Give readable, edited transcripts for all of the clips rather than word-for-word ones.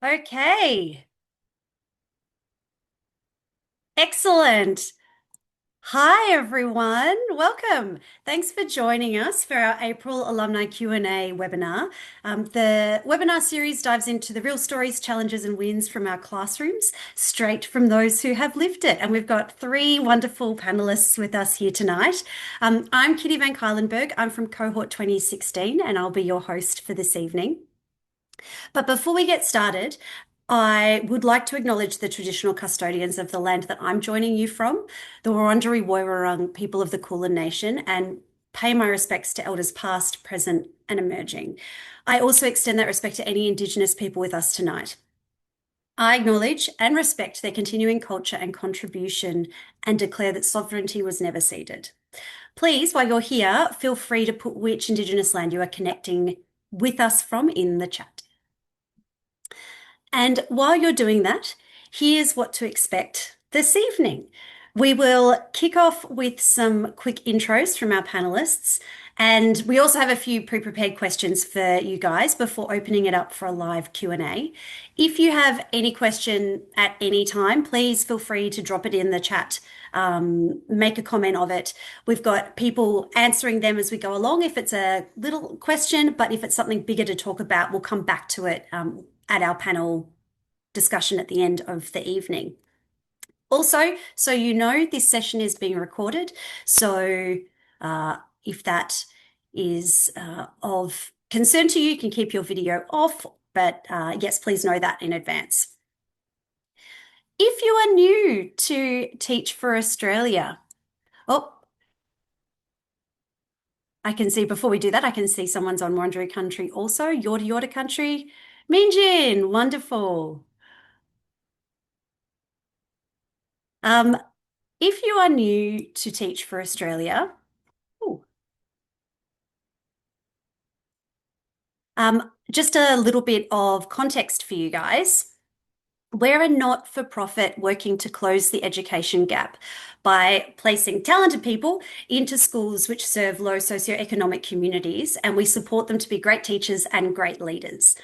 Okay, excellent. Hi, everyone. Welcome. Thanks for joining us for our April Alumni Q&A webinar. The webinar series dives into the real stories, challenges, and wins from our classrooms, straight from those who have lived it. And we've got three wonderful panelists with us here tonight. I'm Kitty Van Kylenberg. I'm from cohort 2016, and I'll be your host for this evening. But before we get started, I would like to acknowledge the traditional custodians of the land that I'm joining you from, the Wurundjeri Woiwurrung people of the Kulin Nation, and pay my respects to elders past, present, and emerging. I also extend that respect to any Indigenous people with us tonight. I acknowledge and respect their continuing culture and contribution and declare that sovereignty was never ceded. Please, while you're here, feel free to put which Indigenous land you are connecting with us from in the chat. And while you're doing that, here's what to expect this evening. We will kick off with some quick intros from our panelists, and we also have a few pre-prepared questions for you guys before opening it up for a live Q&A. If you have any question at any time, please feel free to drop it in the chat, make a comment of it. We've got people answering them as we go along if it's a little question, but if it's something bigger to talk about, we'll come back to it at our panel discussion at the end of the evening. Also, so you know, this session is being recorded. So if that is of concern to you, you can keep your video off. But yes, please know that in advance. If you are new to Teach for Australia, oh, I can see before we do that, I can see someone's on Wurundjeri country also, Yorta Yorta country. Minjin, wonderful. Um, if you are new to Teach for Australia, ooh, just a little bit of context for you guys. We're a not-for-profit working to close the education gap by placing talented people into schools which serve low socioeconomic communities, and we support them to be great teachers and great leaders.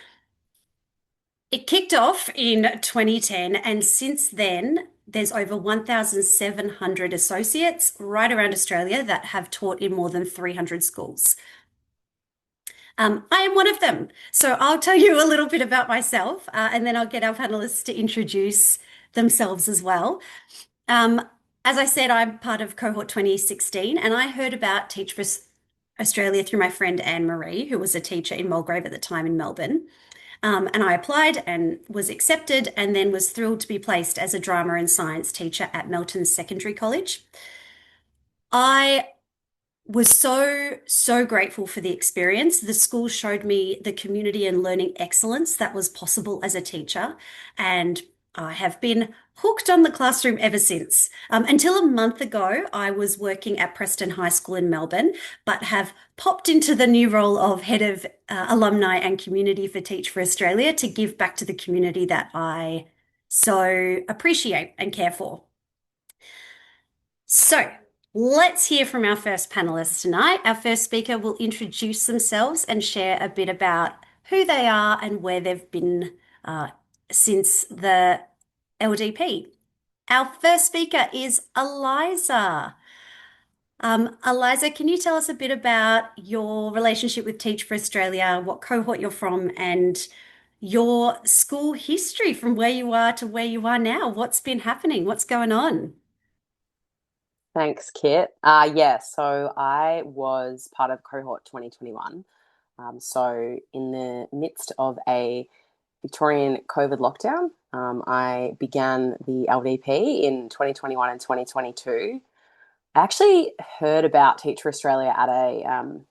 It kicked off in 2010, and since then, there's over 1,700 associates right around Australia that have taught in more than 300 schools. I am one of them. So I'll tell you a little bit about myself, and then I'll get our panelists to introduce themselves as well. Um, as I said, I'm part of cohort 2016, and I heard about Teach for Australia through my friend Anne Marie, who was a teacher in Mulgrave at the time in Melbourne. And I applied and was accepted, and then was thrilled to be placed as a drama and science teacher at Melton Secondary College. I was so grateful for the experience. The school showed me the community and learning excellence that was possible as a teacher, and I have been hooked on the classroom ever since. Until a month ago, I was working at Preston High School in Melbourne, but have popped into the new role of head of alumni and community for Teach for Australia to give back to the community that I so appreciate and care for. So, let's hear from our first panelist tonight. Our first speaker will introduce themselves and share a bit about who they are and where they've been since the LDP. Our first speaker is Eliza. Eliza, can you tell us a bit about your relationship with Teach for Australia, what cohort you're from, and your school history from where you are to where you are now? What's been happening? What's going on? Thanks, Kit. Yeah, so I was part of cohort 2021. So in the midst of a Victorian COVID lockdown, I began the LDP in 2021 and 2022. I actually heard about Teach for Australia at a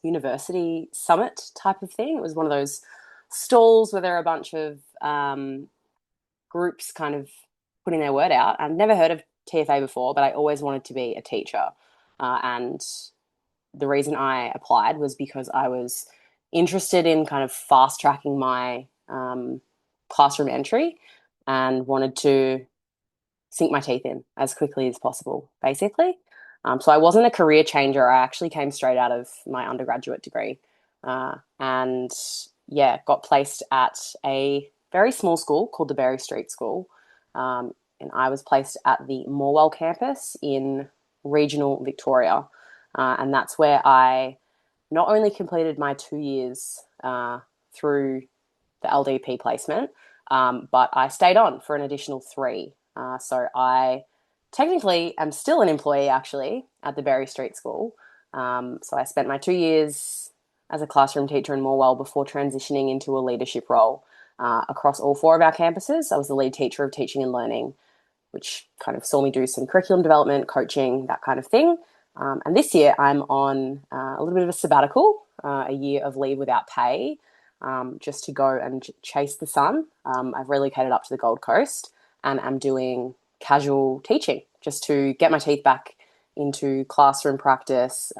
university summit type of thing. It was one of those stalls where there are a bunch of groups kind of putting their word out. I've never heard of TFA before, but I always wanted to be a teacher. And the reason I applied was because I was interested in kind of fast tracking my classroom entry and wanted to sink my teeth in as quickly as possible, basically. So I wasn't a career changer. I actually came straight out of my undergraduate degree and yeah, got placed at a very small school called the Berry Street School. And I was placed at the Morwell campus in regional Victoria. And that's where I not only completed my 2 years through the LDP placement, but I stayed on for an additional three. So I technically am still an employee actually at the Berry Street School. So I spent my 2 years as a classroom teacher in Morwell before transitioning into a leadership role across all four of our campuses. I was the lead teacher of teaching and learning, which kind of saw me do some curriculum development, coaching, that kind of thing. And this year I'm on a little bit of a sabbatical, a year of leave without pay, just to go and chase the sun. I've relocated up to the Gold Coast and I'm doing casual teaching just to get my teeth back into classroom practice,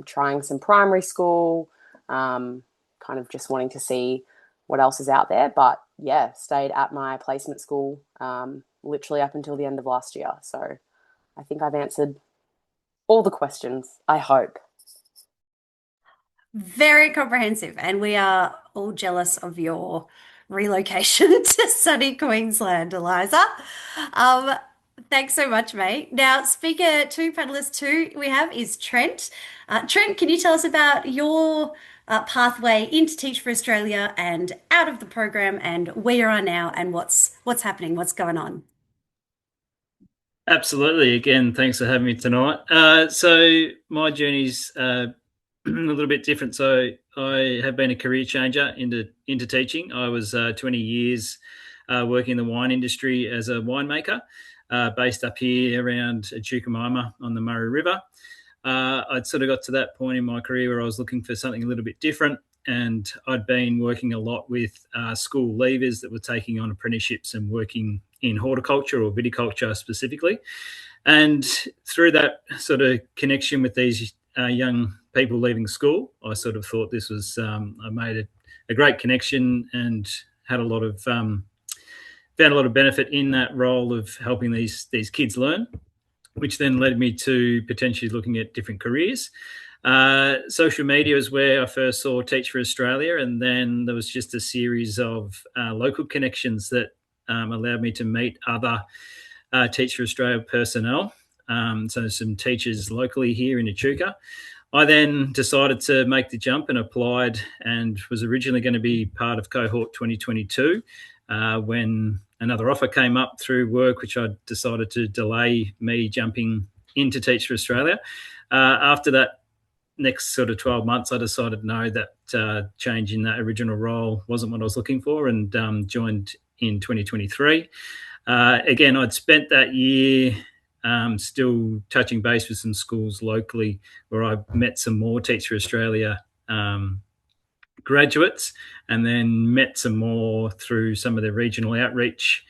trying some primary school, kind of just wanting to see what else is out there. But yeah, stayed at my placement school literally up until the end of last year. So I think I've answered all the questions, I hope. Very comprehensive, and we are all jealous of your relocation to sunny Queensland, Eliza. Um, Thanks so much, mate. Now, speaker two, panelist two, we have is Trent. Trent, can you tell us about your pathway into Teach for Australia and out of the program, and where you are now, and what's happening, what's going on? Absolutely. Again, thanks for having me tonight. So my journey's a little bit different. So I have been a career changer into teaching. I was 20 years working in the wine industry as a winemaker, based up here around Chukamima on the Murray River. I'd sort of got to that point in my career where I was looking for something a little bit different. And I'd been working a lot with school leavers that were taking on apprenticeships and working in horticulture or viticulture specifically. And through that sort of connection with these young people leaving school, I sort of thought this was, I made a great connection and had a lot of, found a lot of benefit in that role of helping these kids learn, which then led me to potentially looking at different careers. Social media is where I first saw Teach for Australia, and then there was just a series of local connections that allowed me to meet other Teach for Australia personnel. So some teachers locally here in Echuca. I then decided to make the jump and applied, and was originally going to be part of cohort 2022 when another offer came up through work, which I decided to delay me jumping into Teach for Australia. After that next sort of 12 months, I decided no, that change in that original role wasn't what I was looking for, and joined in 2023. Again, I'd spent that year still touching base with some schools locally where I met some more Teach for Australia graduates, and then met some more through some of the regional outreach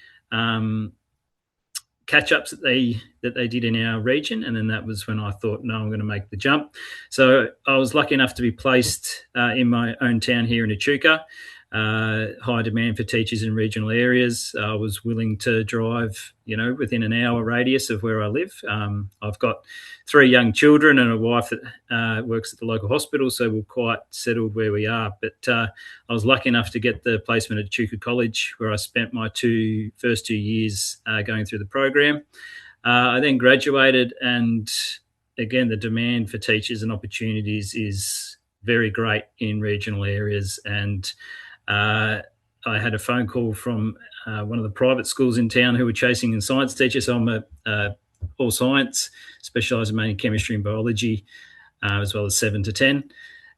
catch-ups that they did in our region. And then that was when I thought, no, I'm going to make the jump. So I was lucky enough to be placed in my own town here in Echuca. High demand for teachers in regional areas. I was willing to drive, within an hour radius of where I live. I've got three young children and a wife that works at the local hospital, so we're quite settled where we are. But I was lucky enough to get the placement at Echuca College, where I spent my first 2 years going through the program. I then graduated, and again, the demand for teachers and opportunities is very great in regional areas. And I had a phone call from one of the private schools in town who were chasing a science teacher. So I'm a all science, specialising mainly in chemistry and biology, as well as 7 to 10.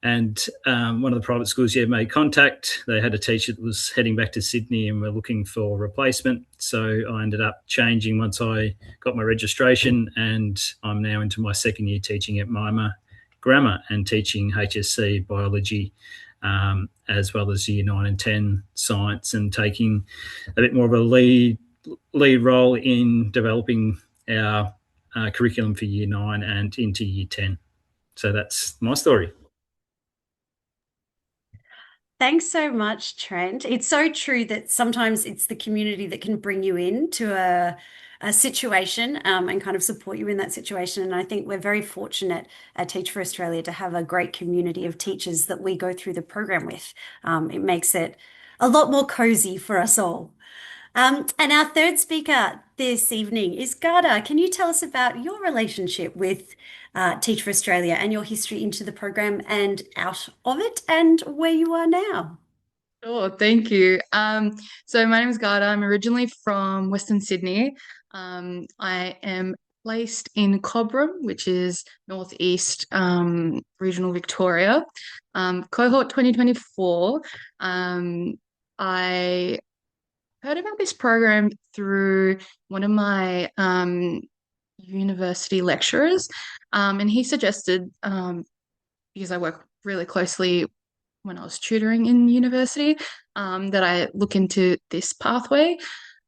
And one of the private schools made contact. They had a teacher that was heading back to Sydney and were looking for a replacement. So I ended up changing once I got my registration, and I'm now into my second year teaching at Mima Grammar and teaching HSC biology, as well as year 9 and 10 science, and taking a bit more of a lead role in developing our curriculum for year 9 and into year 10. So that's my story. Thanks so much, Trent. It's so true that sometimes it's the community that can bring you into a situation and kind of support you in that situation. And I think we're very fortunate at Teach for Australia to have a great community of teachers that we go through the program with. It makes it a lot more cozy for us all. And our third speaker this evening is Garda. Can you tell us about your relationship with Teach for Australia and your history into the program and out of it and where you are now? Sure, thank you. So my name is Garda. I'm originally from Western Sydney. I am placed in Cobram, which is northeast regional Victoria. Cohort 2024. I heard about this program through one of my university lecturers, and he suggested, because I work really closely when I was tutoring in university, that I look into this pathway.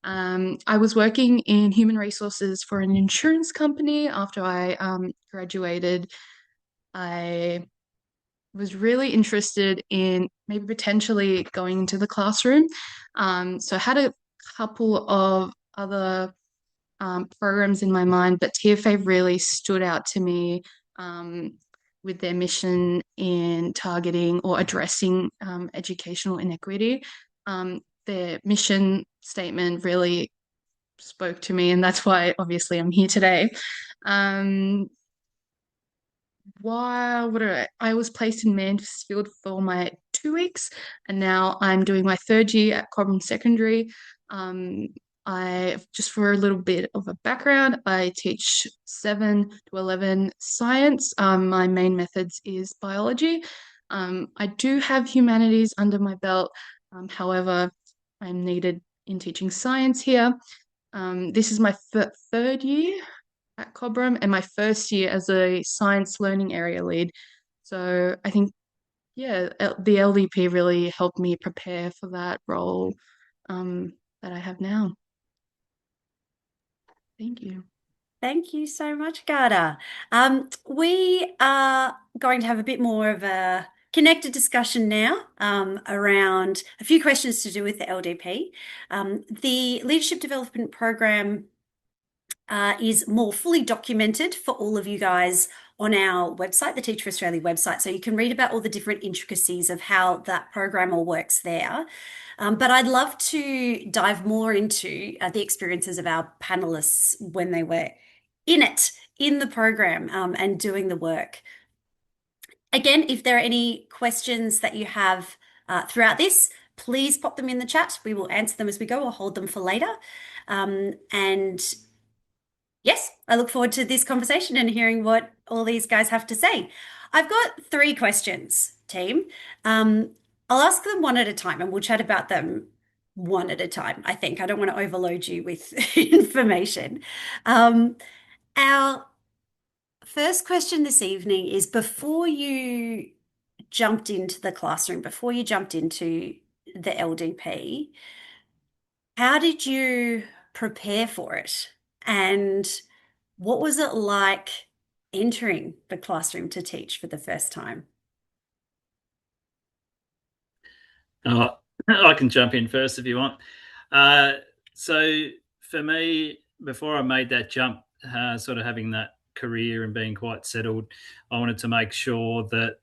I was working in human resources for an insurance company after I graduated. I was really interested in maybe potentially going into the classroom. So I had a couple of other programs in my mind, but TFA really stood out to me with their mission in targeting or addressing educational inequity. Their mission statement really spoke to me, and that's why obviously I'm here today. Um, while I was placed in Mansfield for my 2 weeks, and now I'm doing my third year at Cobham Secondary. Um, I just for a little bit of a background, I teach 7 to 11 science. My main methods is biology. I do have humanities under my belt. However, I'm needed in teaching science here. This is my third year at Cobram and my first year as a science learning area lead. So I think, yeah, the LDP really helped me prepare for that role that I have now. Thank you. Thank you so much, Garda. We are going to have a bit more of a connected discussion now around a few questions to do with the LDP. The Leadership Development Program is more fully documented for all of you guys on our website, the Teach for Australia website. So you can read about all the different intricacies of how that program all works there. But I'd love to dive more into the experiences of our panelists when they were in it, in the program, and doing the work. Again, if there are any questions that you have throughout this, please pop them in the chat. We will answer them as we go or hold them for later. And yes, I look forward to this conversation and hearing what all these guys have to say. I've got three questions, team. I'll ask them one at a time and we'll chat about them one at a time. I think I don't want to overload you with information. Our first question this evening is before you jumped into the classroom, before you jumped into the LDP, how did you prepare for it? And what was it like entering the classroom to teach for the first time? I can jump in first if you want. So for me, before I made that jump, sort of having that career and being quite settled, I wanted to make sure that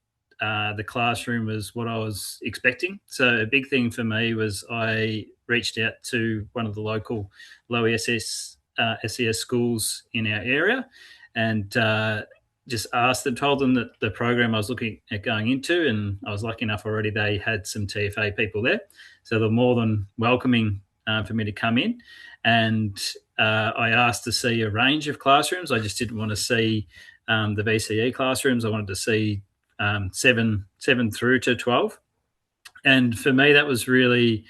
the classroom was what I was expecting. So a big thing for me was I reached out to one of the local low SES schools in our area and just asked them, told them that the program I was looking at going into, and I was lucky enough already they had some TFA people there. So they're more than welcoming for me to come in. And I asked to see a range of classrooms. I just didn't want to see the BCE classrooms. I wanted to see 7 through to 12. And for me, that was really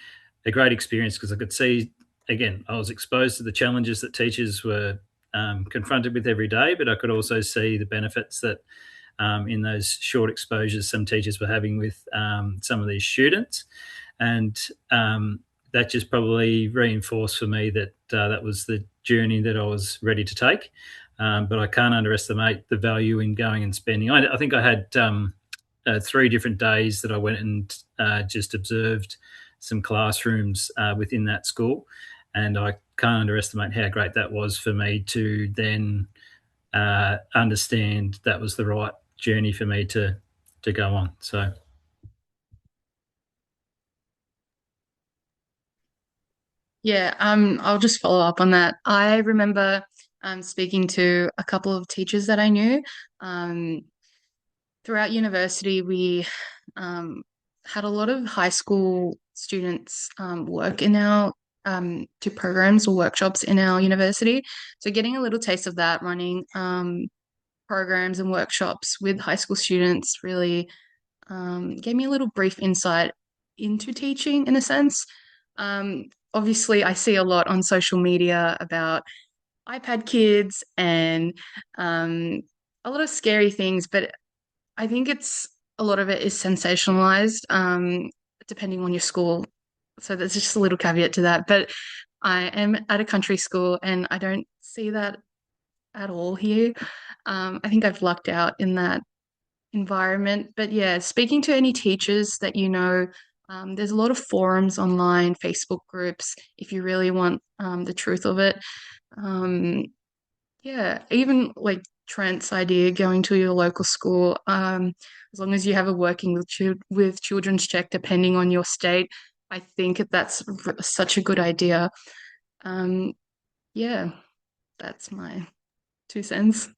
a great experience because I could see, again, I was exposed to the challenges that teachers were confronted with every day, but I could also see the benefits that in those short exposures some teachers were having with some of these students. And that just probably reinforced for me that that was the journey that I was ready to take. But I can't underestimate the value in going and spending. I think I had 3 different days that I went and just observed some classrooms within that school. And I can't underestimate how great that was for me to then understand that was the right journey for me to go on. So Yeah, I'll just follow up on that. I remember speaking to a couple of teachers that I knew. Um, Throughout university, we had a lot of high school students work in our to programs or workshops in our university. So getting a little taste of that, running programs and workshops with high school students really gave me a little brief insight into teaching in a sense. Obviously, I see a lot on social media about iPad kids and um, a lot of scary things, but I think it's a lot of it is sensationalized, depending on your school. So there's just a little caveat to that. But I am at a country school and I don't see that at all here. I think I've lucked out in that environment. But yeah, speaking to any teachers that you know, there's a lot of forums online, Facebook groups, if you really want the truth of it. Um, yeah, even like Trent's idea, going to your local school, as long as you have a working with children's check, depending on your state, I think that's such a good idea. Um, yeah, that's my 2 cents.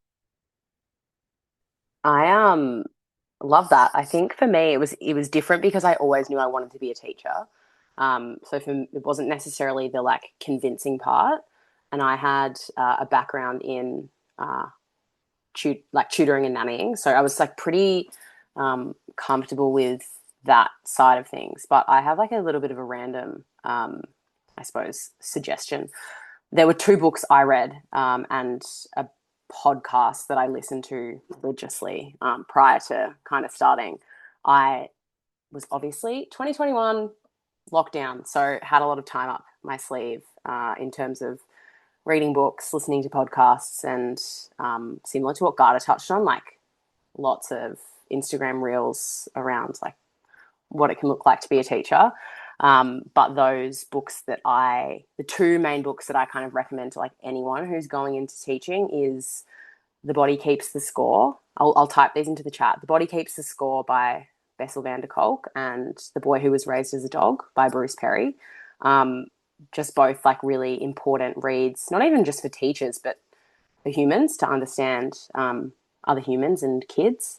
I love that. I think for me it was different because I always knew I wanted to be a teacher. So for it wasn't necessarily the like convincing part, and I had a background in uh, like tutoring and nannying, so I was like pretty comfortable with that side of things. But I have like a little bit of a random, I suppose, suggestion. There were two books I read and a podcast that I listened to religiously prior to kind of starting. I was obviously 2021 lockdown, so had a lot of time up my sleeve in terms of reading books, listening to podcasts, and similar to what Garda touched on, like lots of Instagram reels around like what it can look like to be a teacher. But those books the two main books that I kind of recommend to like anyone who's going into teaching is The Body Keeps the Score. I'll type these into the chat. The Body Keeps the Score by Bessel van der Kolk and The Boy Who Was Raised as a Dog by Bruce Perry. Um, just both like really important reads, not even just for teachers, but for humans to understand other humans and kids.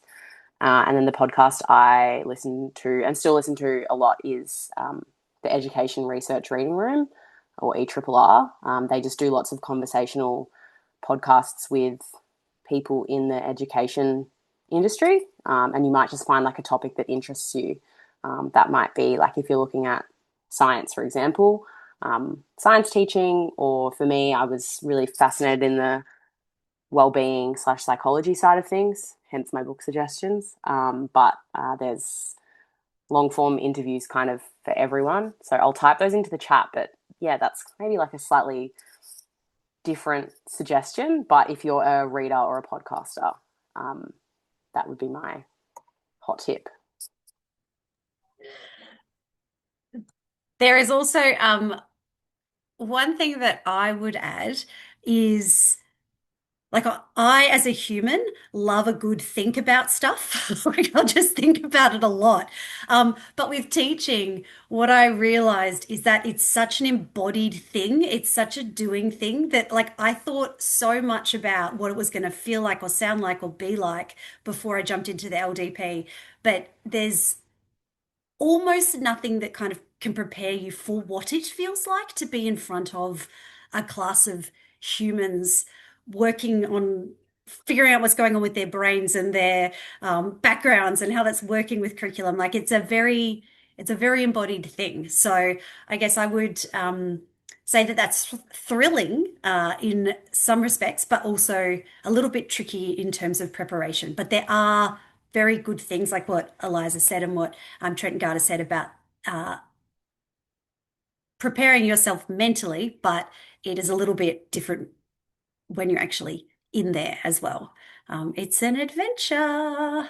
And then the podcast I listen to and still listen to a lot is the Education Research Reading Room, or ERRR. They just do lots of conversational podcasts with people in the education industry, and you might just find like a topic that interests you. That might be like if you're looking at science, for example, science teaching, or for me, I was really fascinated in the well-being slash psychology side of things, hence my book suggestions. But there's long form interviews kind of for everyone. So I'll type those into the chat. But yeah, that's maybe like a slightly different suggestion. But if you're a reader or a podcaster, that would be my hot tip. There is also one thing that I would add is like I, as a human, love a good think about stuff. Like I'll just think about it a lot. But with teaching, what I realized is that it's such an embodied thing. It's such a doing thing that like I thought so much about what it was going to feel like or sound like or be like before I jumped into the LDP. But there's almost nothing that kind of can prepare you for what it feels like to be in front of a class of humans working on figuring out what's going on with their brains and their backgrounds and how that's working with curriculum. Like it's a very embodied thing. So I guess I would say that that's thrilling in some respects, but also a little bit tricky in terms of preparation. But there are very good things like what Eliza said and what Trent and Garter said about uh, preparing yourself mentally, but it is a little bit different when you're actually in there as well. It's an adventure.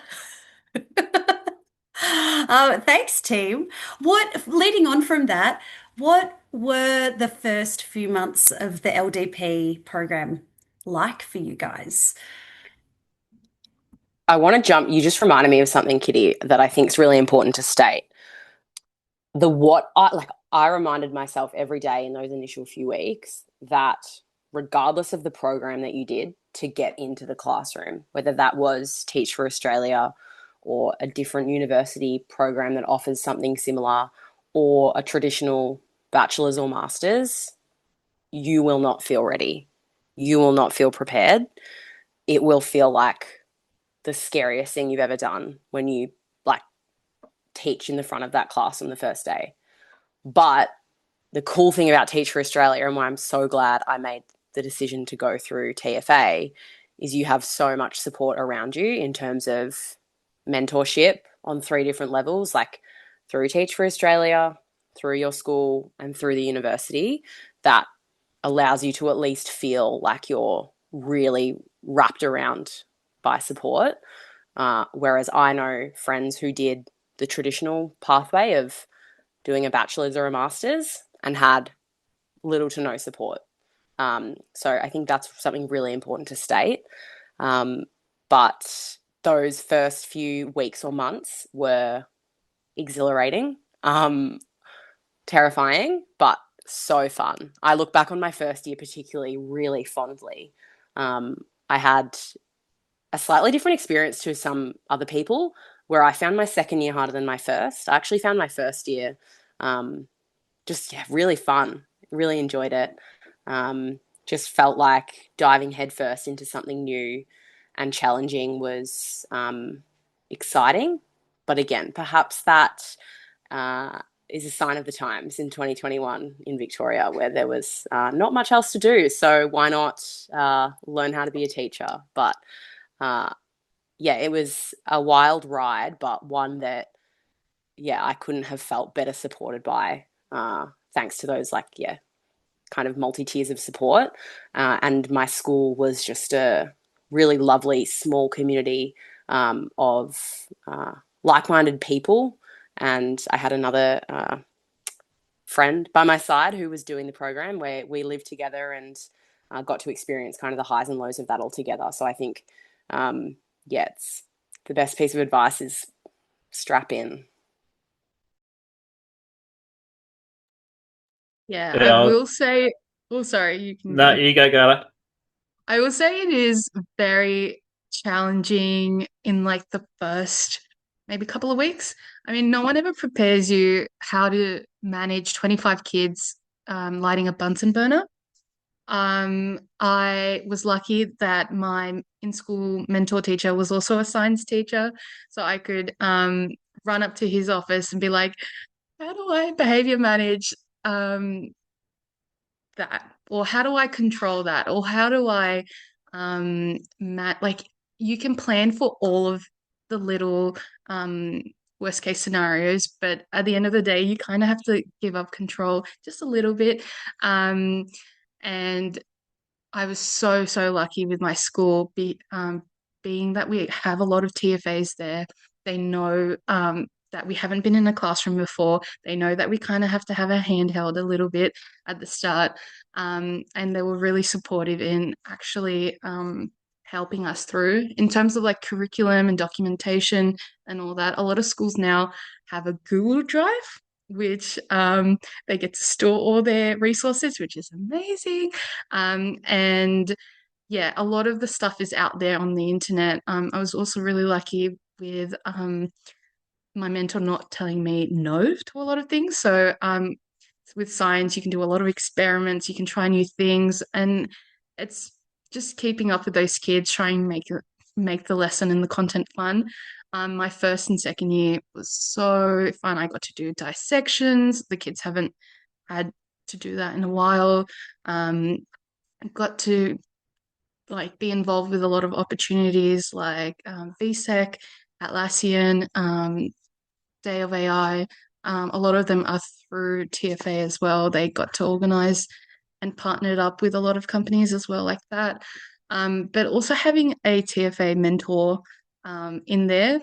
Thanks, team. Leading on from that, what were the first few months of the LDP program like for you guys? I want to jump. You just reminded me of something, Kitty, that I think is really important to state. The what I like. I reminded myself every day in those initial few weeks that regardless of the program that you did to get into the classroom, whether that was Teach for Australia or a different university program that offers something similar or a traditional bachelor's or master's, you will not feel ready. You will not feel prepared. It will feel like the scariest thing you've ever done when you like teach in the front of that class on the first day. But the cool thing about Teach for Australia and why I'm so glad I made the decision to go through TFA is you have so much support around you in terms of mentorship on 3 different levels, like through Teach for Australia, through your school, and through the university, that allows you to at least feel like you're really wrapped around by support. Whereas I know friends who did the traditional pathway of doing a bachelor's or a master's and had little to no support. So I think that's something really important to state. But those first few weeks or months were exhilarating, terrifying, but so fun. I look back on my first year particularly really fondly. I had a slightly different experience to some other people where I found my second year harder than my first. I actually found my first year just really fun. Really enjoyed it. Just felt like diving headfirst into something new and challenging was exciting. But again, perhaps that is a sign of the times in 2021 in Victoria, where there was not much else to do. So why not learn how to be a teacher? But yeah, it was a wild ride, but one that, yeah, I couldn't have felt better supported by, thanks to those, like, yeah, kind of multi-tiers of support. And my school was just a really lovely small community of like-minded people. And I had another friend by my side who was doing the program where we lived together and got to experience kind of the highs and lows of that all together. So I think, yeah, it's the best piece of advice is strap in. Yeah, I Yeah. will say, oh, sorry, you can No, go. you go, Gala. I will say it is very challenging in like the first maybe couple of weeks. I mean, no one ever prepares you how to manage 25 kids lighting a Bunsen burner. I was lucky that my in-school mentor teacher was also a science teacher, so I could run up to his office and be like, "How do I behavior manage that? Or how do I control that? Or how do I like you can plan for all of the little worst case scenarios, but at the end of the day, you kind of have to give up control just a little bit. And I was so, so lucky with my school, being that we have a lot of TFAs there. They know that we haven't been in a classroom before. They know that we kind of have to have our hand held a little bit at the start. And they were really supportive in actually helping us through in terms of like curriculum and documentation and all that. A lot of schools now have a Google Drive, which they get to store all their resources, which is amazing. And yeah, a lot of the stuff is out there on the internet. I was also really lucky with my mentor not telling me no to a lot of things. So with science, you can do a lot of experiments, you can try new things, and it's just keeping up with those kids, trying to make the lesson and the content fun. My first and second year was so fun. I got to do dissections. The kids haven't had to do that in a while. Got to like be involved with a lot of opportunities like VSEC, Atlassian, Day of AI. A lot of them are through TFA as well. They got to organize and partnered up with a lot of companies as well, like that. But also having a TFA mentor in there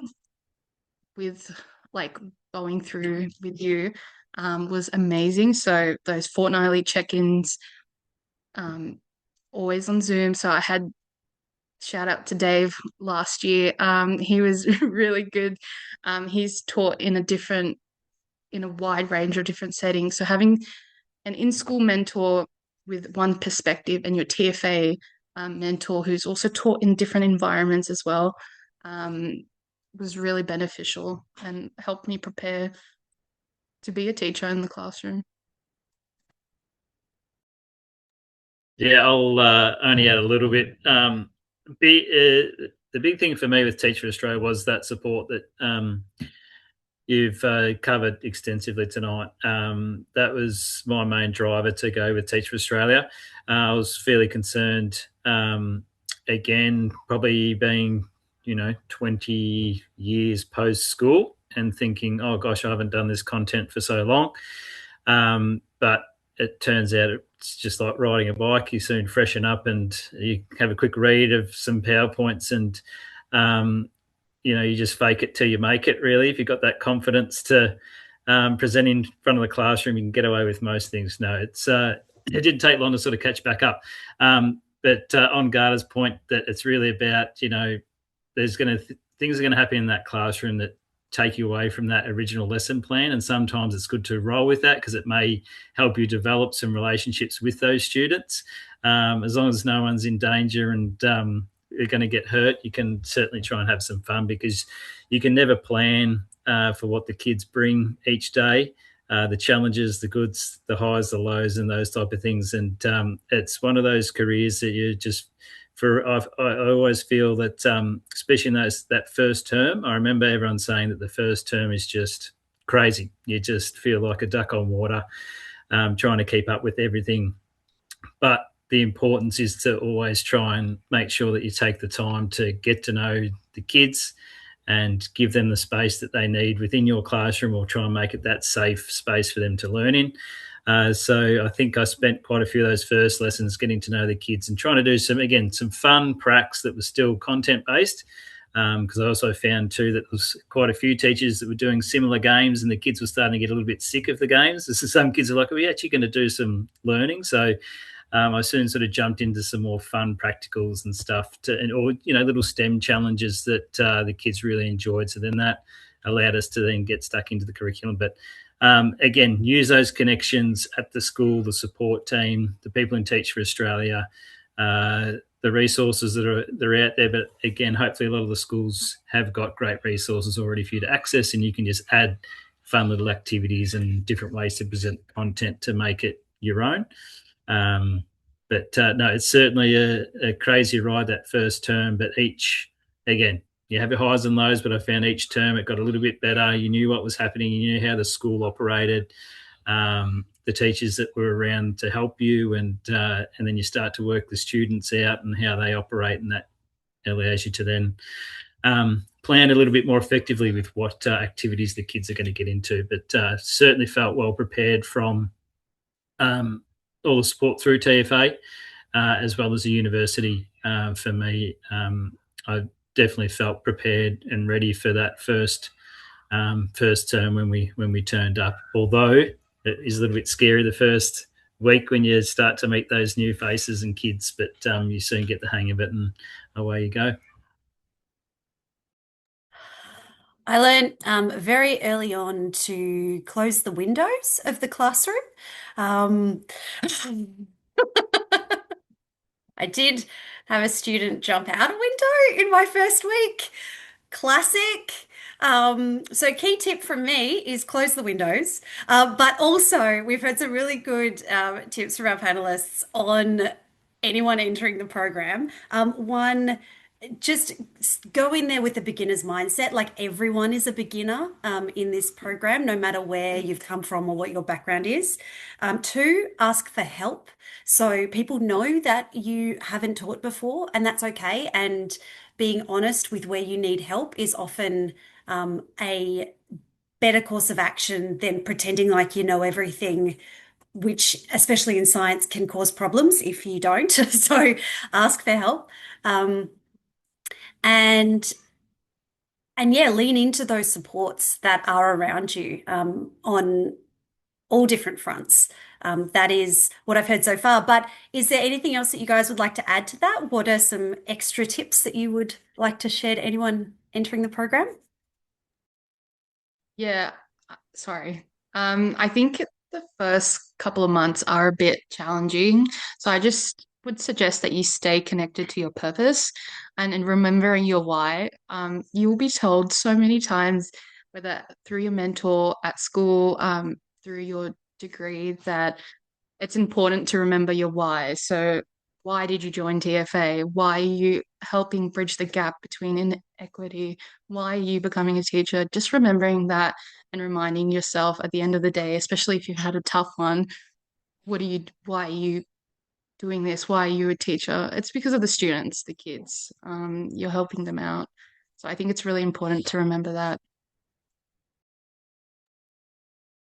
with like going through with you was amazing. So those fortnightly check-ins, um, always on Zoom. So I had shout out to Dave last year. He was really good. He's taught in a different in a wide range of different settings. So having an in-school mentor with one perspective and your TFA mentor who's also taught in different environments as well was really beneficial and helped me prepare to be a teacher in the classroom. Yeah, I'll only add a little bit. The big thing for me with Teach For Australia was that support that you've covered extensively tonight. That was my main driver to go with Teach For Australia. I was fairly concerned, again, probably being, 20 years post school and thinking, oh gosh, I haven't done this content for so long. But it turns out it's just like riding a bike. You soon freshen up and you have a quick read of some PowerPoints and you just fake it till you make it, really. If you've got that confidence to present in front of the classroom, you can get away with most things. No, it didn't take long to sort of catch back up. But on Garda's point, that it's really about, things are going to happen in that classroom that take you away from that original lesson plan. And sometimes it's good to roll with that because it may help you develop some relationships with those students. As long as no one's in danger and are going to get hurt, you can certainly try and have some fun because you can never plan for what the kids bring each day, the challenges, the goods, the highs, the lows, and those type of things. And it's one of those careers that you just I always feel that, especially in that first term, I remember everyone saying that the first term is just crazy. You just feel like a duck on water, trying to keep up with everything. But the importance is to always try and make sure that you take the time to get to know the kids and give them the space that they need within your classroom, or try and make it that safe space for them to learn in. So I think I spent quite a few of those first lessons getting to know the kids and trying to do some fun pracs that was still content based. Because I also found too that there was quite a few teachers that were doing similar games and the kids were starting to get a little bit sick of the games. Some kids are like, are we actually going to do some learning? So I soon sort of jumped into some more fun practicals and stuff, or little STEM challenges that the kids really enjoyed. So then that allowed us to then get stuck into the curriculum. But again, use those connections at the school, the support team, the people in Teach For Australia, the resources that are out there. But again, hopefully a lot of the schools have got great resources already for you to access, and you can just add fun little activities and different ways to present content to make it your own. But no, it's certainly a crazy ride that first term. But again, you have your highs and lows, but I found each term it got a little bit better. You knew what was happening. You knew how the school operated, the teachers that were around to help you, and then you start to work the students out and how they operate, and that allows you to then plan a little bit more effectively with what activities the kids are going to get into. But certainly felt well prepared from all the support through TFA, as well as the university. For me, I definitely felt prepared and ready for that first term when we turned up. Although it is a little bit scary the first week when you start to meet those new faces and kids, but you soon get the hang of it and away you go. I learned very early on to close the windows of the classroom. Um, I did have a student jump out a window in my first week. Classic. So key tip from me is close the windows. But also we've heard some really good tips from our panelists on anyone entering the program. One, just go in there with a beginner's mindset. Like everyone is a beginner in this program, no matter where you've come from or what your background is. Two, ask for help. So people know that you haven't taught before, and that's okay. And being honest with where you need help is often a better course of action than pretending like you know everything, which, especially in science, can cause problems if you don't. So ask for help. And yeah, lean into those supports that are around you on all different fronts. That is what I've heard so far. But is there anything else that you guys would like to add to that? What are some extra tips that you would like to share to anyone entering the program? Yeah, sorry. I think the first couple of months are a bit challenging. So I just would suggest that you stay connected to your purpose and in remembering your why. You will be told so many times, whether through your mentor at school, through your degree, that it's important to remember your why. So, why did you join TFA? Why are you helping bridge the gap between inequity? Why are you becoming a teacher? Just remembering that and reminding yourself at the end of the day, especially if you've had a tough one, why are you doing this? Why are you a teacher? It's because of the students, the kids. You're helping them out. So I think it's really important to remember that.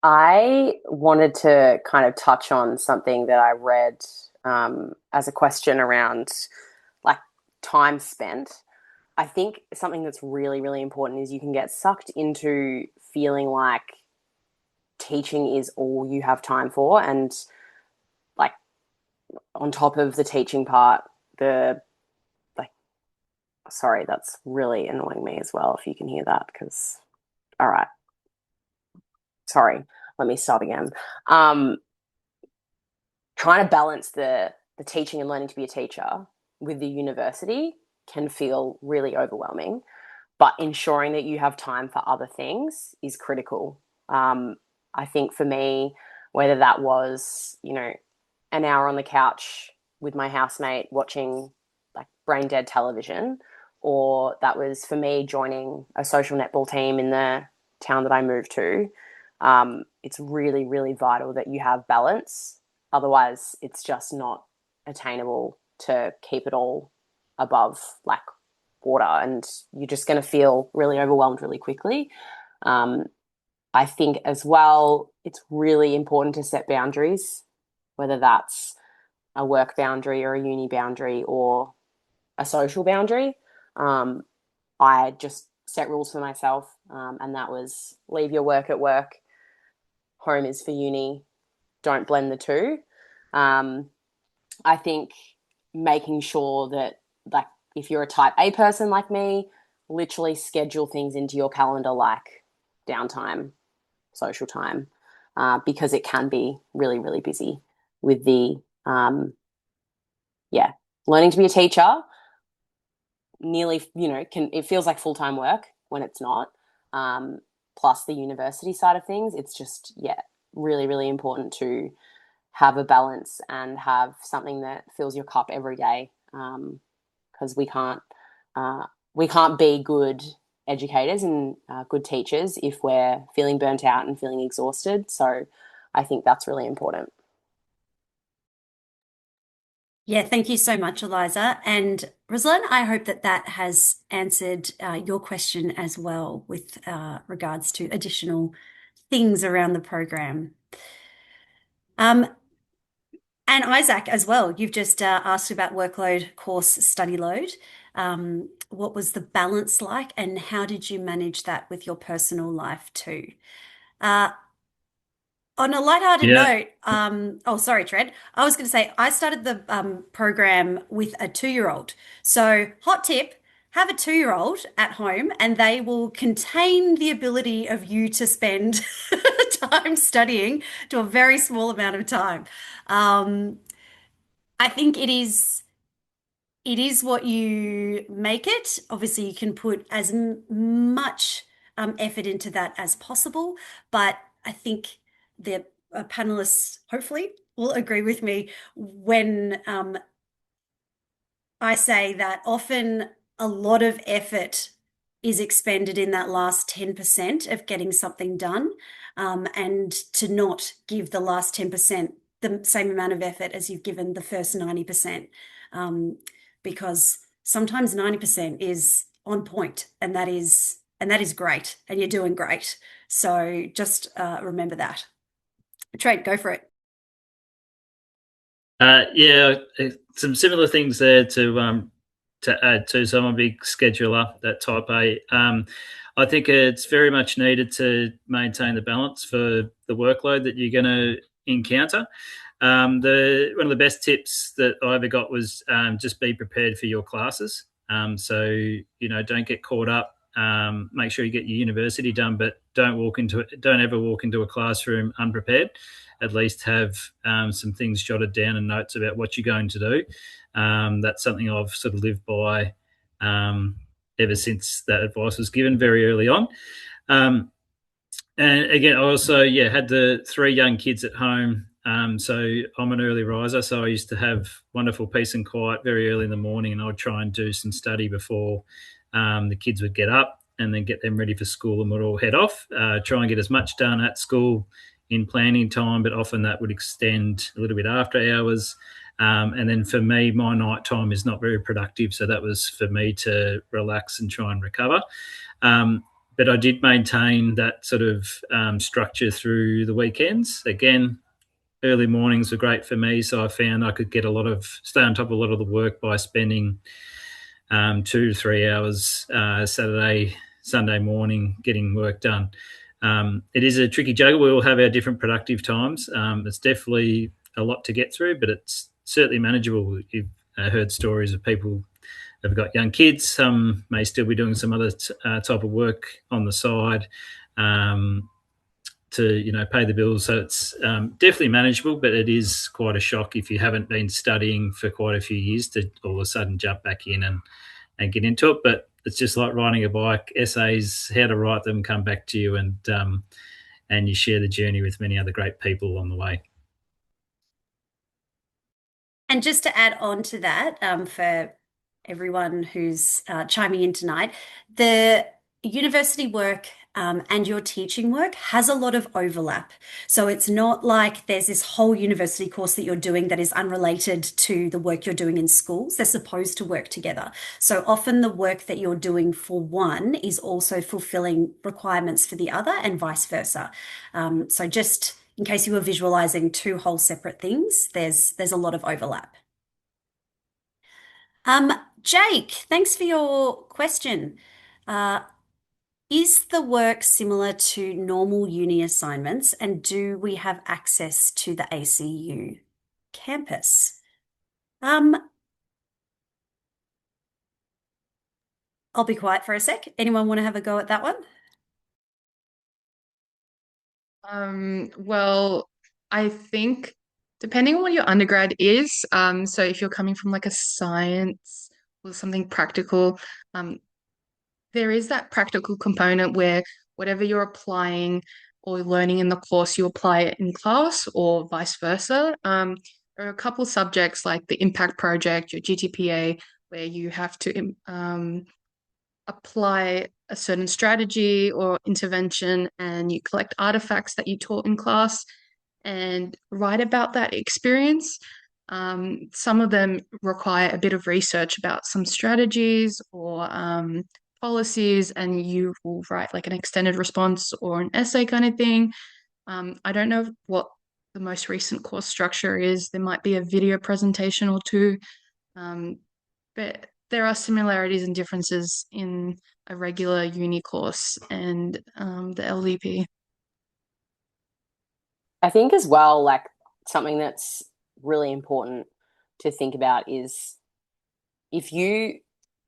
I wanted to kind of touch on something that I read as a question around like time spent. I think something that's really, really important is you can get sucked into feeling like teaching is all you have time for. And like on top of the teaching part, the like, sorry, that's really annoying me as well, if you can hear that, because, all right, sorry, let me start again. Um, Trying to balance the teaching and learning to be a teacher with the university can feel really overwhelming, but ensuring that you have time for other things is critical. I think for me, whether that was, an hour on the couch with my housemate watching like brain dead television, or that was for me joining a social netball team in the town that I moved to. It's really, really vital that you have balance. Otherwise, it's just not attainable to keep it all above like water, and you're just going to feel really overwhelmed really quickly. Um, I think as well, it's really important to set boundaries, whether that's a work boundary or a uni boundary or a social boundary. Um, I just set rules for myself, and that was leave your work at work, home is for uni, don't blend the two. Um, I think making sure that, like, if you're a type A person like me, literally schedule things into your calendar like downtime, social time, because it can be really, really busy with yeah, learning to be a teacher. Nearly, can it feels like full time work when it's not. Um, Plus the university side of things, it's just really, really important to have a balance and have something that fills your cup every day. Because uh, we can't be good educators and good teachers if we're feeling burnt out and feeling exhausted. So I think that's really important. Yeah, thank you so much, Eliza. And Rosalind, I hope that that has answered your question as well with regards to additional things around the program. Um, and Isaac as well, you've just asked about workload, course study load. What was the balance like, and how did you manage that with your personal life too? Uh, On a lighthearted Yeah. note, oh, sorry, Trent. I was going to say I started the program with a 2-year-old. So, hot tip, have a 2-year-old at home and they will contain the ability of you to spend time studying to a very small amount of time. Um, I think it is what you make it. Obviously, you can put as much effort into that as possible, but I think the panelists hopefully will agree with me when I say that often a lot of effort is expended in that last 10% of getting something done, and to not give the last 10% the same amount of effort as you've given the first 90%, because sometimes 90% is on point, and that is great, and you're doing great. So just remember that. Trade, go for it. Yeah, some similar things there to add to. So I'm a big scheduler, that type A. I think it's very much needed to maintain the balance for the workload that you're going to encounter. The one of the best tips that I ever got was just be prepared for your classes. So don't get caught up make sure you get your university done, but don't ever walk into a classroom unprepared. At least have some things jotted down and notes about what you're going to do. That's something I've sort of lived by ever since that advice was given very early on. And again, I also had the 3 young kids at home. So I'm an early riser, so I used to have wonderful peace and quiet very early in the morning, and I'd try and do some study before the kids would get up, and then get them ready for school, and we'd all head off. Try and get as much done at school in planning time, but often that would extend a little bit after hours. And then for me, my night time is not very productive, so that was for me to relax and try and recover. But I did maintain that sort of structure through the weekends. Again, early mornings were great for me, so I found I could stay on top of a lot of the work by spending 2 to 3 hours Saturday, Sunday morning getting work done. It is a tricky juggle. We all have our different productive times. It's definitely a lot to get through, but it's certainly manageable. You've heard stories of people who've got young kids. Some may still be doing some other type of work on the side to pay the bills. So it's definitely manageable, but it is quite a shock if you haven't been studying for quite a few years to all of a sudden jump back in and get into it. But it's just like riding a bike. Essays, how to write them, come back to you, and you share the journey with many other great people along the way. And just to add on to that, for everyone who's chiming in tonight, the university work and your teaching work has a lot of overlap. So it's not like there's this whole university course that you're doing that is unrelated to the work you're doing in schools. They're supposed to work together. So often the work that you're doing for one is also fulfilling requirements for the other, and vice versa. So just in case you were visualizing 2 whole separate things, there's a lot of overlap. Jake, thanks for your question. Is the work similar to normal uni assignments, and do we have access to the ACU campus? I'll be quiet for a sec. Anyone want to have a go at that one? Well, I think depending on what your undergrad is, so if you're coming from like a science or something practical, there is that practical component where whatever you're applying or learning in the course, you apply it in class or vice versa. There are a couple subjects like the impact project, your GTPA, where you have to apply a certain strategy or intervention, and you collect artifacts that you taught in class and write about that experience. Some of them require a bit of research about some strategies or policies, and you will write like an extended response or an essay kind of thing. I don't know what the most recent course structure is. There might be a video presentation or two, but there are similarities and differences in a regular uni course and the LDP. I think as well, like something that's really important to think about is if you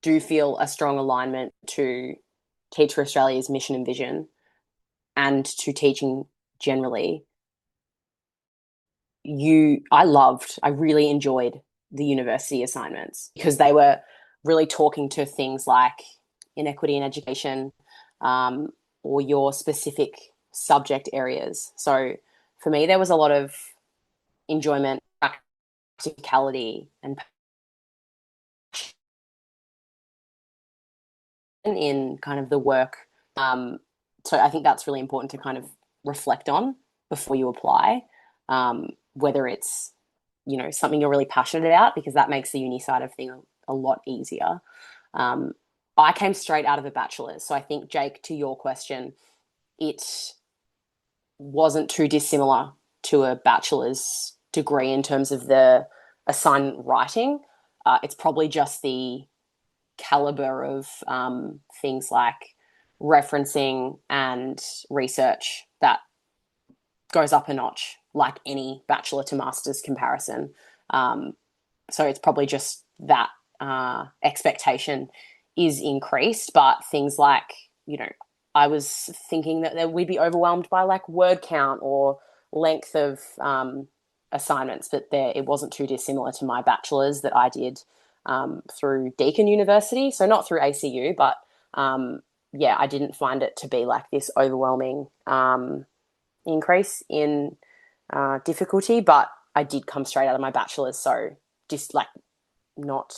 do feel a strong alignment to Teach For Australia's mission and vision and to teaching generally, I really enjoyed the university assignments because they were really talking to things like inequity in education or your specific subject areas. So for me, there was a lot of enjoyment, practicality, and in kind of the work. So I think that's really important to kind of reflect on before you apply, whether it's, something you're really passionate about, because that makes the uni side of things a lot easier. I came straight out of a bachelor's. So I think, Jake, to your question, it wasn't too dissimilar to a bachelor's degree in terms of the assignment writing. It's probably just the caliber of things like referencing and research that goes up a notch, like any bachelor to master's comparison. So it's probably just that expectation is increased, but things like, I was thinking that we'd be overwhelmed by like word count or length of assignments, but it wasn't too dissimilar to my bachelor's that I did through Deakin University. So not through ACU, but yeah, I didn't find it to be like this overwhelming increase in difficulty, but I did come straight out of my bachelor's. So just like not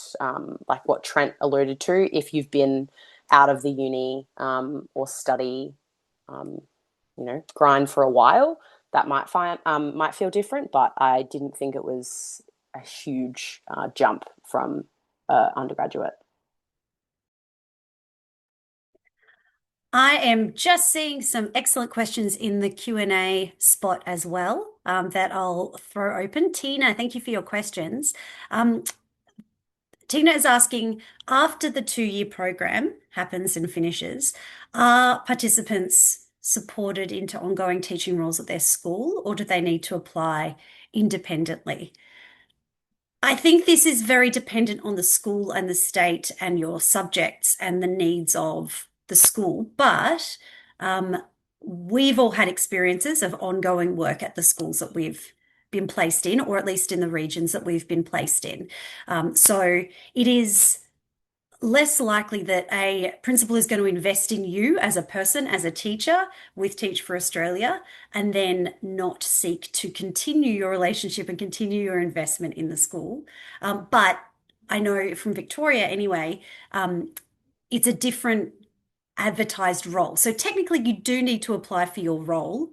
like what Trent alluded to, if you've been out of the uni or study, grind for a while, that might feel different, but I didn't think it was a huge jump from undergraduate. I am just seeing some excellent questions in the Q&A spot as well that I'll throw open. Tina, thank you for your questions. Tina is asking, after the 2-year program happens and finishes, are participants supported into ongoing teaching roles at their school, or do they need to apply independently? I think this is very dependent on the school and the state and your subjects and the needs of the school. But we've all had experiences of ongoing work at the schools that we've been placed in, or at least in the regions that we've been placed in. So it is less likely that a principal is going to invest in you as a person, as a teacher with Teach for Australia, and then not seek to continue your relationship and continue your investment in the school. But I know from Victoria anyway, it's a different advertised role. So technically, you do need to apply for your role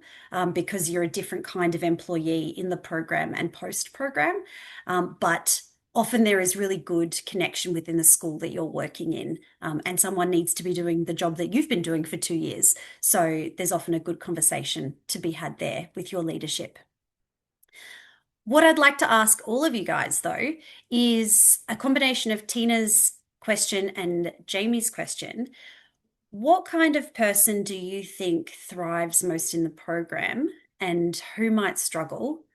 because you're a different kind of employee in the program and post program. But often there is really good connection within the school that you're working in, and someone needs to be doing the job that you've been doing for 2 years. So there's often a good conversation to be had there with your leadership. What I'd like to ask all of you guys, though, is a combination of Tina's question and Jamie's question. What kind of person do you think thrives most in the program, and who might struggle?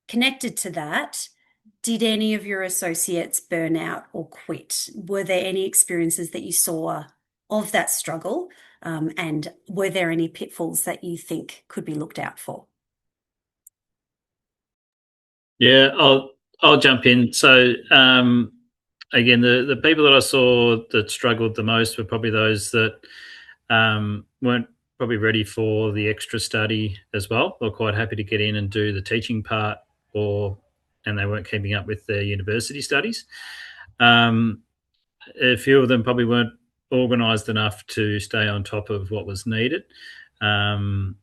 Connected to that, did any of your associates burn out or quit? Were there any experiences that you saw of that struggle? And were there any pitfalls that you think could be looked out for? Yeah, I'll jump in. So again, the people that I saw that struggled the most were probably those that weren't probably ready for the extra study as well. They're quite happy to get in and do the teaching part, and they weren't keeping up with their university studies. A few of them probably weren't organised enough to stay on top of what was needed. And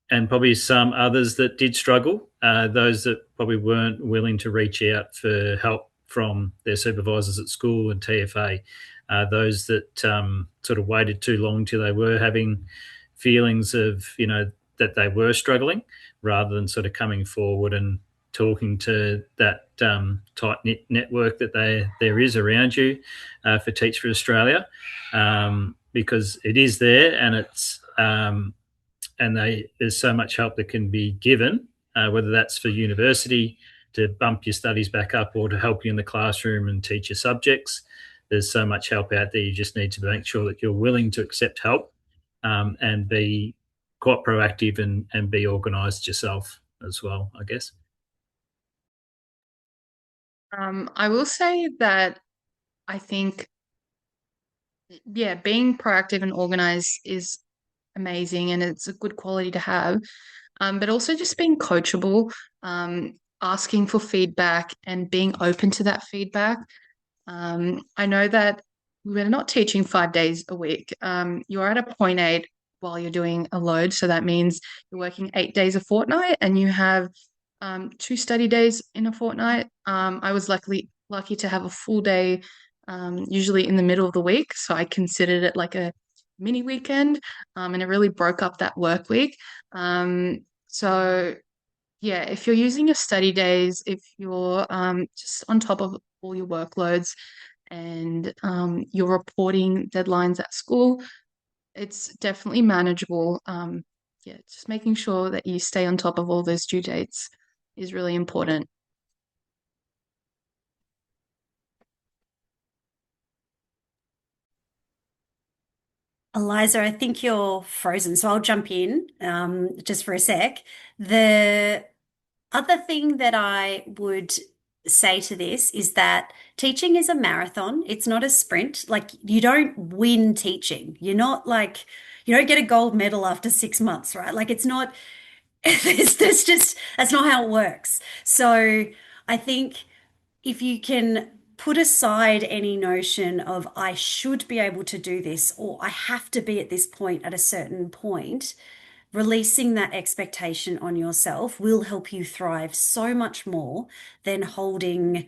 probably some others that did struggle, those that probably weren't willing to reach out for help from their supervisors at school and TFA, those that sort of waited too long till they were having feelings of, that they were struggling, rather than sort of coming forward and talking to that tight-knit network that there is around you for Teach for Australia, because it is there, and it's there's so much help that can be given, whether that's for university to bump your studies back up or to help you in the classroom and teach your subjects. There's so much help out there. You just need to make sure that you're willing to accept help and be quite proactive and be organised yourself as well, I guess. I will say that I think, yeah, being proactive and organized is amazing, and it's a good quality to have. But also just being coachable, asking for feedback and being open to that feedback. I know that we're not teaching 5 days a week. You're at a 0.8 while you're doing a load. So that means you're working 8 days a fortnight and you have 2 study days in a fortnight. I was lucky to have a full day, usually in the middle of the week. So I considered it like a mini weekend, and it really broke up that work week. So yeah, if you're using your study days, if you're just on top of all your workloads and you're reporting deadlines at school, it's definitely manageable. Yeah, just making sure that you stay on top of all those due dates is really important. Eliza, I think you're frozen, so I'll jump in just for a sec. The other thing that I would say to this is that teaching is a marathon. It's not a sprint. Like, you don't win teaching. You're not like, you don't get a gold medal after 6 months, right? Like, it's not, there's just, that's not how it works. So I think if you can put aside any notion of I should be able to do this or I have to be at this point at a certain point, releasing that expectation on yourself will help you thrive so much more than holding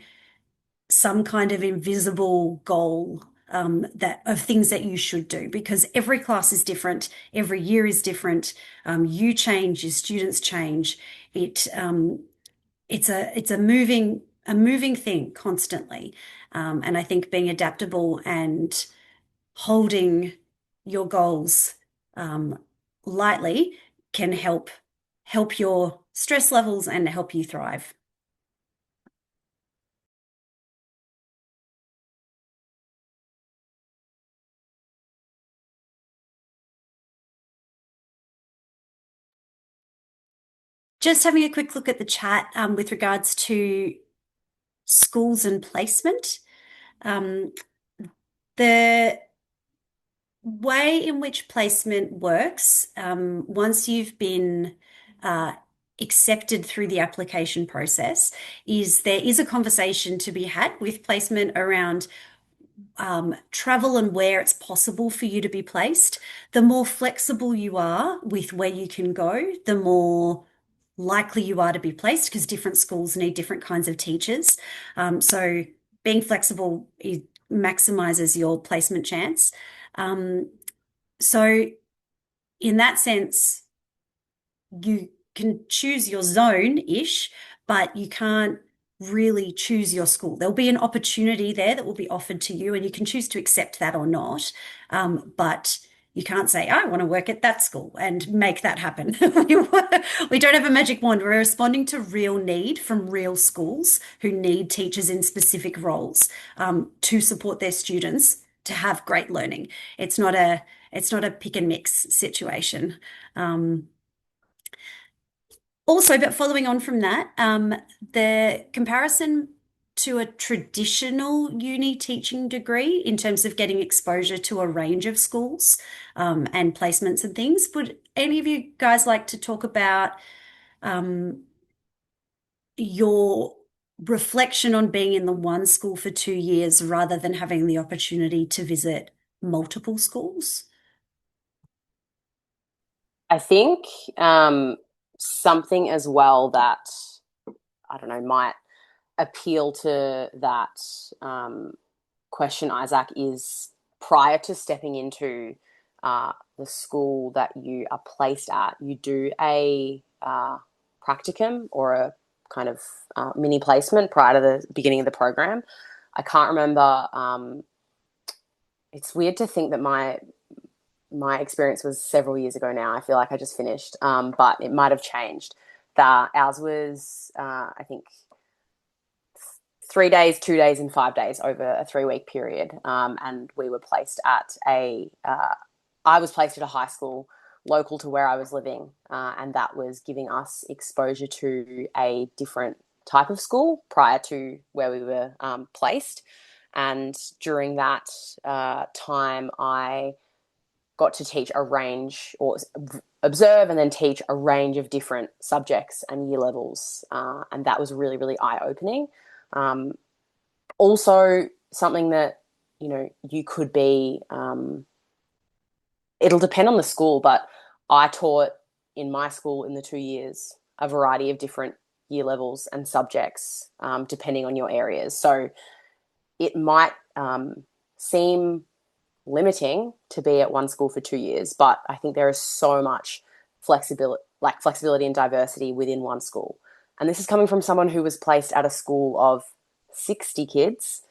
some kind of invisible goal that of things that you should do, because every class is different, every year is different. You change, your students change. It's a moving thing constantly, and I think being adaptable and holding your goals um, lightly can help your stress levels and help you thrive. Just having a quick look at the chat with regards to schools and placement. Um, the way in which placement works, once you've been uh, accepted through the application process, is there is a conversation to be had with placement around travel and where it's possible for you to be placed. The more flexible you are with where you can go, the more likely you are to be placed, because different schools need different kinds of teachers. So being flexible, it maximizes your placement chance. Um, so in that sense, you can choose your zone-ish, but you can't really choose your school. There'll be an opportunity there that will be offered to you, and you can choose to accept that or not. But you can't say, I want to work at that school and make that happen. We don't have a magic wand. We're responding to real need from real schools who need teachers in specific roles to support their students to have great learning. It's not a pick and mix situation. Also, but following on from that, the comparison to a traditional uni teaching degree in terms of getting exposure to a range of schools, and placements and things, would any of you guys like to talk about um, your reflection on being in the one school for 2 years rather than having the opportunity to visit multiple schools? I think something as well that, I don't know, might appeal to that question, Isaac, is prior to stepping into the school that you are placed at, you do a practicum or a kind of mini placement prior to the beginning of the program. I can't remember. It's weird to think that my experience was several years ago now. I feel like I just finished, but it might have changed. That ours was, I think, 3 days, 2 days, and 5 days over a 3 week period. And we were placed at I was placed at a high school local to where I was living, and that was giving us exposure to a different type of school prior to where we were placed. And during that time, I got to teach a range, or observe and then teach a range of different subjects and year levels. And that was really, really eye-opening. Also, something that, you could be, it'll depend on the school, but I taught in my school in the 2 years a variety of different year levels and subjects, depending on your areas. So it might seem limiting to be at one school for 2 years, but I think there is so much flexibility and diversity within one school. And this is coming from someone who was placed at a school of 60 kids,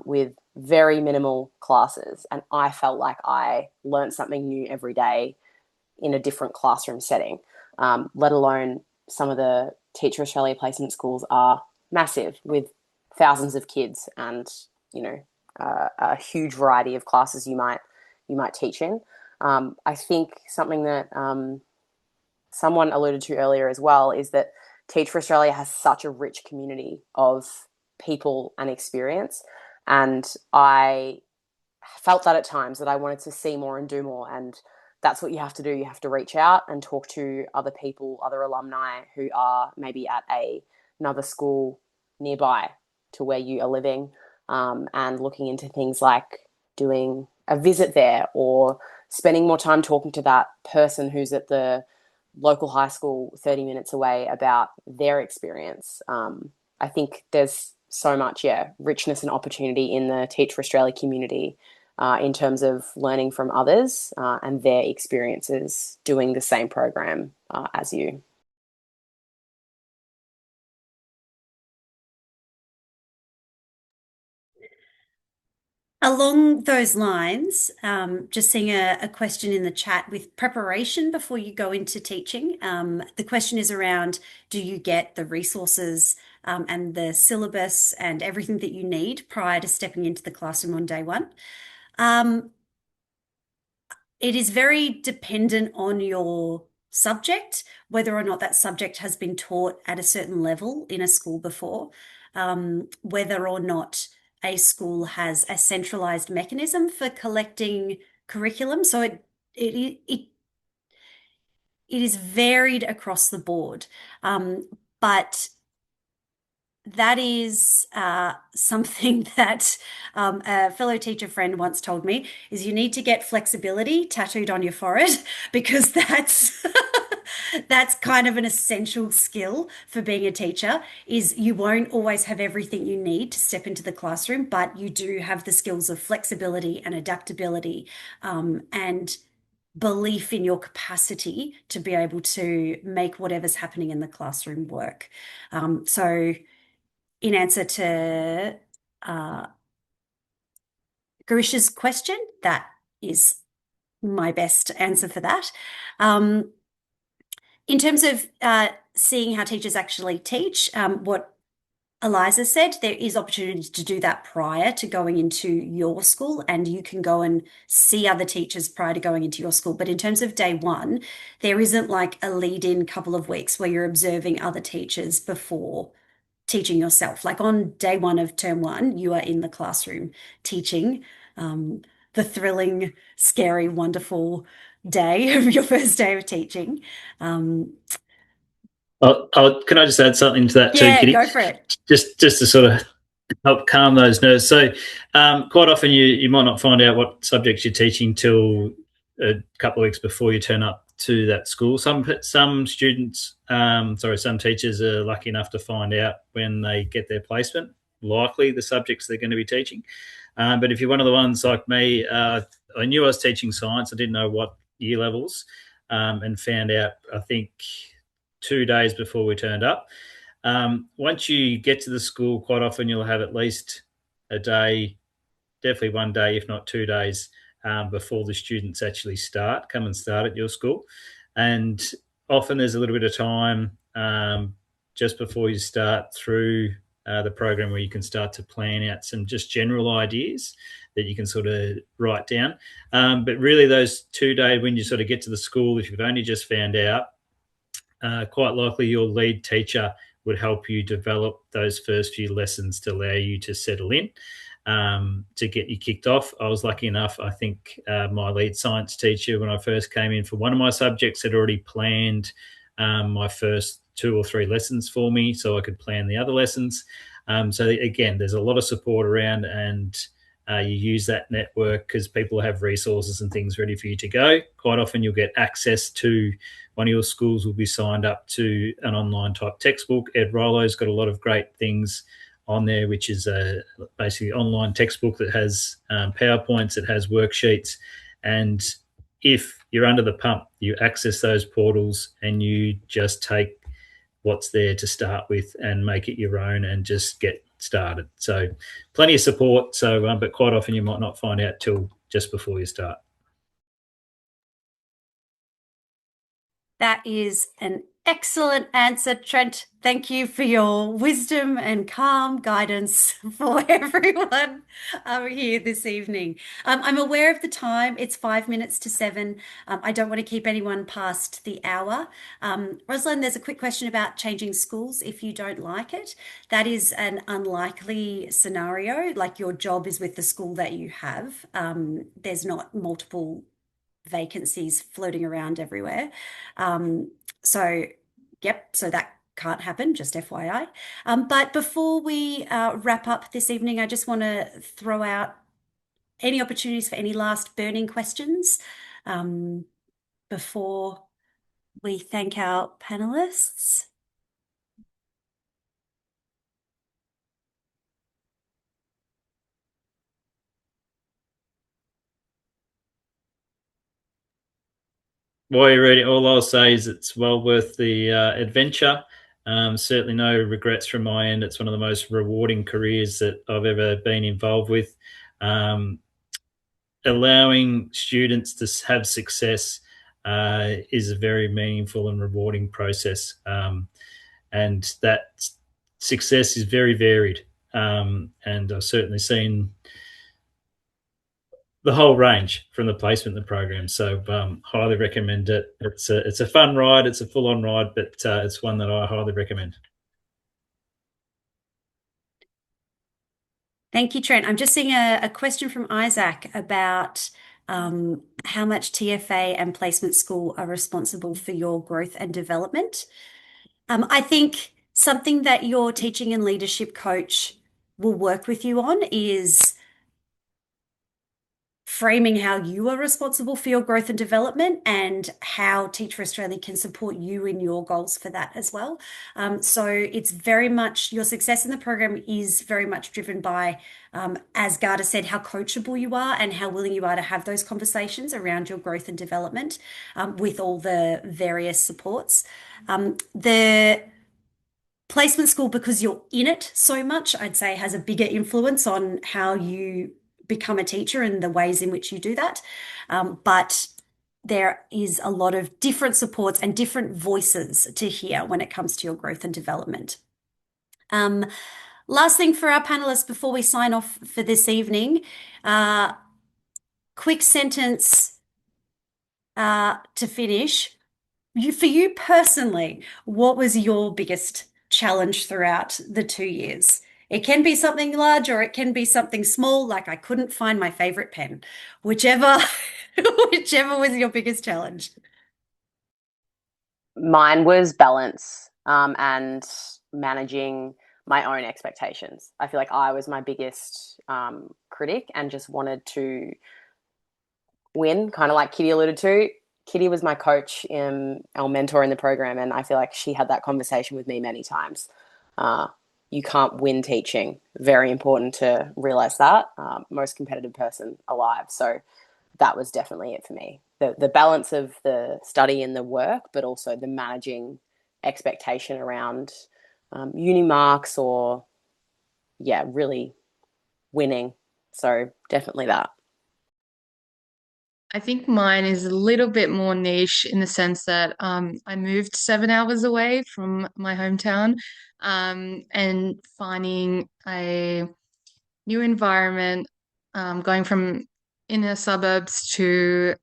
with very minimal classes. And I felt like I learned something new every day in a different classroom setting, let alone some of the Teach for Australia placement schools are massive with thousands of kids and, a huge variety of classes you might teach in. I think something that someone alluded to earlier as well is that Teach for Australia has such a rich community of people and experience. And I felt that at times that I wanted to see more and do more. And that's what you have to do. You have to reach out and talk to other people, other alumni who are maybe at another school nearby to where you are living, and looking into things like doing a visit there or spending more time talking to that person who's at the local high school 30 minutes away about their experience. I think there's so much, richness and opportunity in the Teach for Australia community, in terms of learning from others and their experiences doing the same program as you. Along those lines, just seeing a question in the chat with preparation before you go into teaching. The question is around, do you get the resources and the syllabus and everything that you need prior to stepping into the classroom on day one? It is very dependent on your subject, whether or not that subject has been taught at a certain level in a school before, whether or not a school has a centralized mechanism for collecting curriculum. So it is varied across the board. But that is something that a fellow teacher friend once told me is you need to get flexibility tattooed on your forehead because that's kind of an essential skill for being a teacher is you won't always have everything you need to step into the classroom, but you do have the skills of flexibility and adaptability, and belief in your capacity to be able to make whatever's happening in the classroom work. So in answer to Garisha's question, that is my best answer for that. In terms of seeing how teachers actually teach, what Eliza said, there is opportunity to do that prior to going into your school, and you can go and see other teachers prior to going into your school. But in terms of day one, there isn't like a lead-in couple of weeks where you're observing other teachers before teaching yourself. Like on day one of term one, you are in the classroom teaching, the thrilling, scary, wonderful day of your first day of teaching. Can I just add something to that too, Yeah, Kitty? go for it. Just to sort of help calm those nerves. So quite often you might not find out what subjects you're teaching till a couple of weeks before you turn up to that school. Some students, some teachers are lucky enough to find out when they get their placement, likely the subjects they're going to be teaching. But if you're one of the ones like me, I knew I was teaching science. I didn't know what year levels, and found out, I think, 2 days before we turned up. Once you get to the school, quite often you'll have at least a day, definitely 1 day, if not 2 days, before the students actually come and start at your school. And often there's a little bit of time just before you start through the program where you can start to plan out some just general ideas that you can sort of write down. But really those 2 days when you sort of get to the school, if you've only just found out, quite likely your lead teacher would help you develop those first few lessons to allow you to settle in, to get you kicked off. I was lucky enough, I think my lead science teacher, when I first came in for one of my subjects, had already planned my first 2 or 3 lessons for me so I could plan the other lessons. So again, there's a lot of support around, and you use that network because people have resources and things ready for you to go. Quite often you'll get access to, one of your schools will be signed up to an online type textbook. Ed Rollo's got a lot of great things on there, which is a basically online textbook that has PowerPoints, it has worksheets. And if you're under the pump, you access those portals and you just take what's there to start with and make it your own and just get started. So plenty of support. So, but quite often you might not find out till just before you start. That is an excellent answer, Trent. Thank you for your wisdom and calm guidance for everyone here this evening. I'm aware of the time. It's 5 minutes to 7. I don't want to keep anyone past the hour. Rosalind, there's a quick question about changing schools if you don't like it. That is an unlikely scenario. Like your job is with the school that you have. There's not multiple vacancies floating around everywhere. Um, so, yep, so that can't happen, just FYI. But before we wrap up this evening, I just want to throw out any opportunities for any last burning questions before we thank our panelists. While you're reading, all I'll say is it's well worth the adventure. Certainly no regrets from my end. It's one of the most rewarding careers that I've ever been involved with. Allowing students to have success is a very meaningful and rewarding process. And that success is very varied. And I've certainly seen the whole range from the placement in the program. So highly recommend it. It's a fun ride. It's a full-on ride, but it's one that I highly recommend. Thank you, Trent. I'm just seeing a question from Isaac about how much TFA and placement school are responsible for your growth and development. I think something that your teaching and leadership coach will work with you on is framing how you are responsible for your growth and development and how Teach for Australia can support you in your goals for that as well. So it's very much your success in the program is very much driven by, as Garda said, how coachable you are and how willing you are to have those conversations around your growth and development with all the various supports. The placement school, because you're in it so much, I'd say has a bigger influence on how you become a teacher and the ways in which you do that. But there is a lot of different supports and different voices to hear when it comes to your growth and development. Last thing for our panelists before we sign off for this evening, quick sentence to finish. For you personally, what was your biggest challenge throughout the 2 years? It can be something large or it can be something small, like I couldn't find my favorite pen. Whichever, whichever was your biggest challenge. Mine was balance and managing my own expectations. I feel like I was my biggest critic and just wanted to win, kind of like Kitty alluded to. Kitty was my coach, our mentor in the program, and I feel like she had that conversation with me many times. You can't win teaching. Very important to realize that. Most competitive person alive. So that was definitely it for me. The balance of the study and the work, but also the managing expectation around uni marks or, really winning. So definitely that. I think mine is a little bit more niche in the sense that I moved 7 hours away from my hometown, and finding a new environment, going from inner suburbs to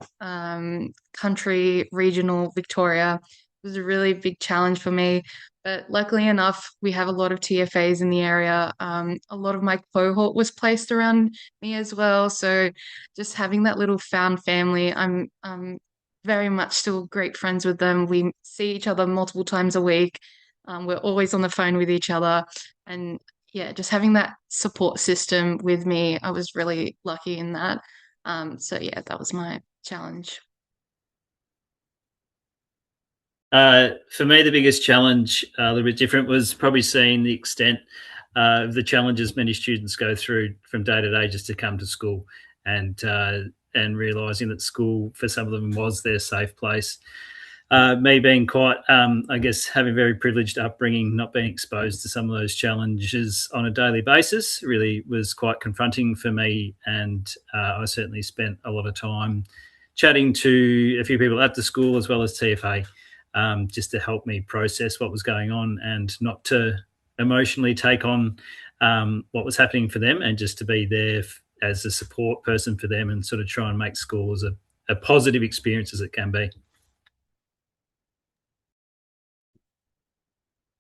country, regional Victoria was a really big challenge for me. But luckily enough, we have a lot of TFAs in the area. A lot of my cohort was placed around me as well. So just having that little found family, I'm very much still great friends with them. We see each other multiple times a week. We're always on the phone with each other. And yeah, just having that support system with me, I was really lucky in that. So yeah, that was my challenge. For me, the biggest challenge, a little bit different, was probably seeing the extent of the challenges many students go through from day to day just to come to school, and realising that school for some of them was their safe place. Me being quite, I guess, having a very privileged upbringing, not being exposed to some of those challenges on a daily basis really was quite confronting for me. And I certainly spent a lot of time chatting to a few people at the school as well as TFA just to help me process what was going on and not to emotionally take on what was happening for them, and just to be there as a support person for them and sort of try and make school as a positive experience as it can be.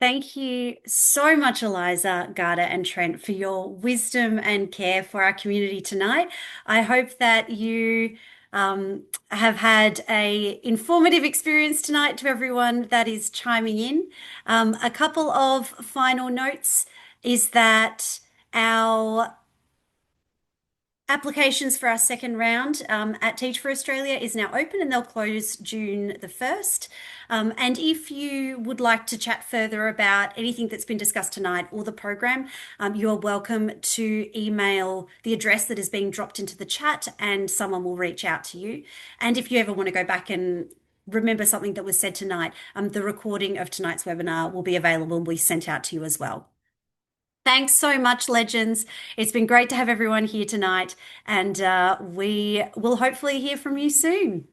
Thank you so much, Eliza, Garda, and Trent, for your wisdom and care for our community tonight. I hope that you have had a informative experience tonight to everyone that is chiming in. A couple of final notes is that our applications for our second round at Teach For Australia is now open, and they'll close June the 1st. And if you would like to chat further about anything that's been discussed tonight or the program, you are welcome to email the address that is being dropped into the chat, and someone will reach out to you. And if you ever want to go back and remember something that was said tonight, the recording of tonight's webinar will be available and will be sent out to you as well. Thanks so much, legends. It's been great to have everyone here tonight, and we will hopefully hear from you soon.